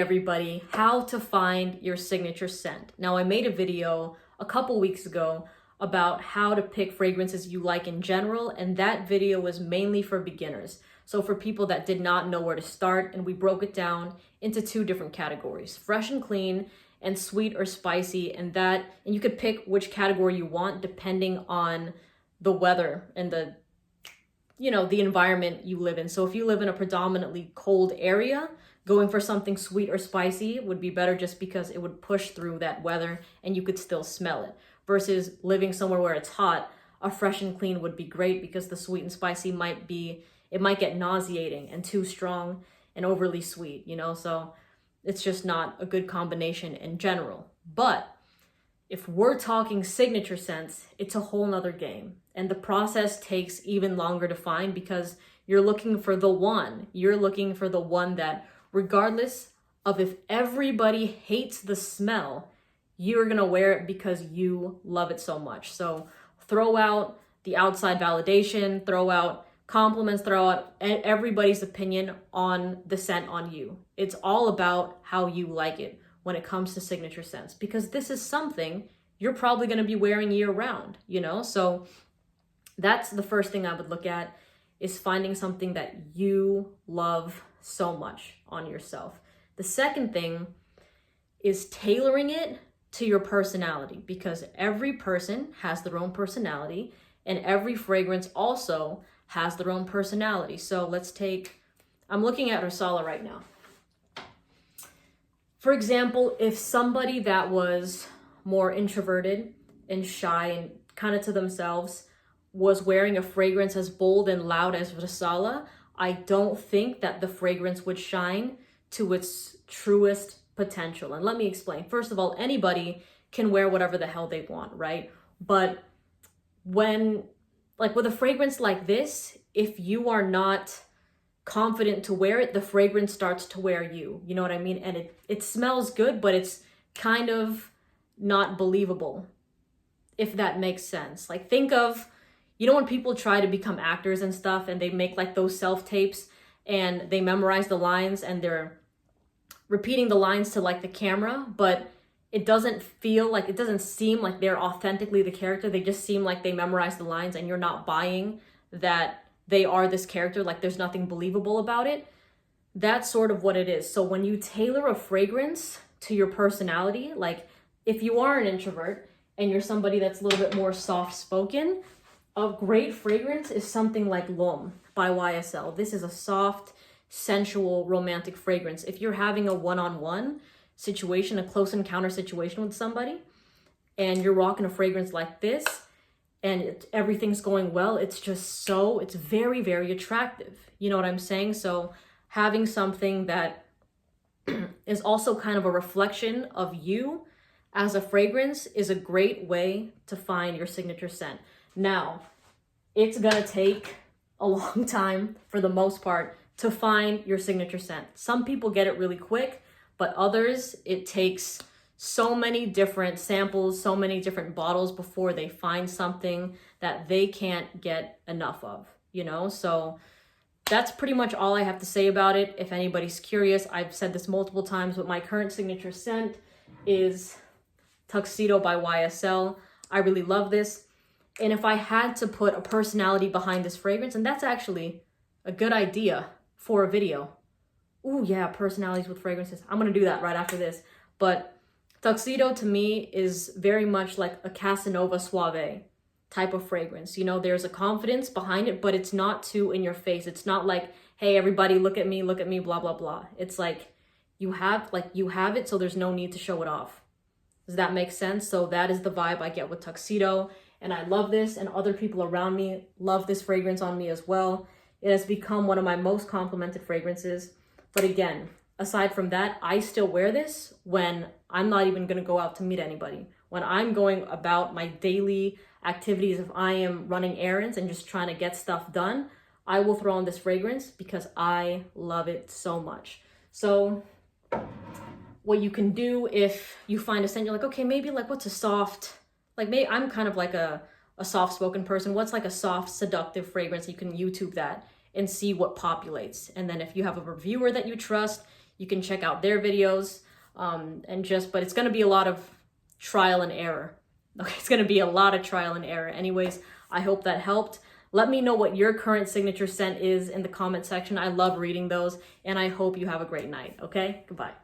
Everybody, how to find your signature scent. Now, I made a video a couple weeks ago about how to pick fragrances you like in general, and that video was mainly for beginners. So for people that did not know where to start, and we broke it down into two different categories, fresh and clean and sweet or spicy, and you could pick which category you want depending on the weather and the environment you live in. So if you live in a predominantly cold area, going for something sweet or spicy would be better just because it would push through that weather and you could still smell it. Versus living somewhere where it's hot, a fresh and clean would be great because the sweet and spicy might get nauseating and too strong and overly sweet, so it's just not a good combination in general. But if we're talking signature scents, it's a whole nother game. And the process takes even longer to find because you're looking for the one. You're looking for the one that, regardless of if everybody hates the smell, you're gonna wear it because you love it so much. So throw out the outside validation, throw out compliments, throw out everybody's opinion on the scent on you. It's all about how you like it when it comes to signature scents, because this is something you're probably going to be wearing year round, So that's the first thing I would look at, is finding something that you love so much on yourself. The second thing is tailoring it to your personality, because every person has their own personality and every fragrance also has their own personality. So I'm looking at Rosala right now. For example, if somebody that was more introverted and shy and kind of to themselves was wearing a fragrance as bold and loud as Rosala, I don't think that the fragrance would shine to its truest potential. And let me explain. First of all, anybody can wear whatever the hell they want, right? But with a fragrance like this, if you are not confident to wear it, the fragrance starts to wear you. You know what I mean? And it smells good, but it's kind of not believable, if that makes sense. Like, think of, when people try to become actors and stuff and they make like those self-tapes and they memorize the lines and they're repeating the lines to like the camera, but it doesn't seem like they're authentically the character. They just seem like they memorize the lines and you're not buying that they are this character, like there's nothing believable about it. That's sort of what it is. So when you tailor a fragrance to your personality, like if you are an introvert and you're somebody that's a little bit more soft-spoken, a great fragrance is something like L'Homme by YSL. This is a soft, sensual, romantic fragrance. If you're having a one-on-one situation, a close encounter situation with somebody, and you're rocking a fragrance like this, and everything's going well, it's very, very attractive. You know what I'm saying? So having something that is also kind of a reflection of you as a fragrance is a great way to find your signature scent. Now, it's gonna take a long time for the most part to find your signature scent. Some people get it really quick, but others, it takes so many different samples, so many different bottles before they find something that they can't get enough of, So that's pretty much all I have to say about it. If anybody's curious, I've said this multiple times, but my current signature scent is Tuxedo by YSL. I really love this. And if I had to put a personality behind this fragrance, and that's actually a good idea for a video. Ooh, yeah, personalities with fragrances. I'm going to do that right after this. But Tuxedo to me is very much like a Casanova Suave type of fragrance. There's a confidence behind it, but it's not too in your face. It's not like, hey, everybody, look at me, blah, blah, blah. It's like you have it, so there's no need to show it off. Does that make sense? So that is the vibe I get with Tuxedo. And I love this, and other people around me love this fragrance on me as well. It has become one of my most complimented fragrances. But again, aside from that, I still wear this when I'm not even going to go out to meet anybody. When I'm going about my daily activities, if I am running errands and just trying to get stuff done, I will throw on this fragrance because I love it so much. So what you can do if you find a scent, you're like, okay, maybe like what's a soft, like maybe I'm kind of like a soft-spoken person. What's like a soft, seductive fragrance? You can YouTube that and see what populates. And then if you have a reviewer that you trust, you can check out their videos. But it's going to be a lot of trial and error. Okay, it's going to be a lot of trial and error. Anyways, I hope that helped. Let me know what your current signature scent is in the comment section. I love reading those, and I hope you have a great night. Okay, goodbye.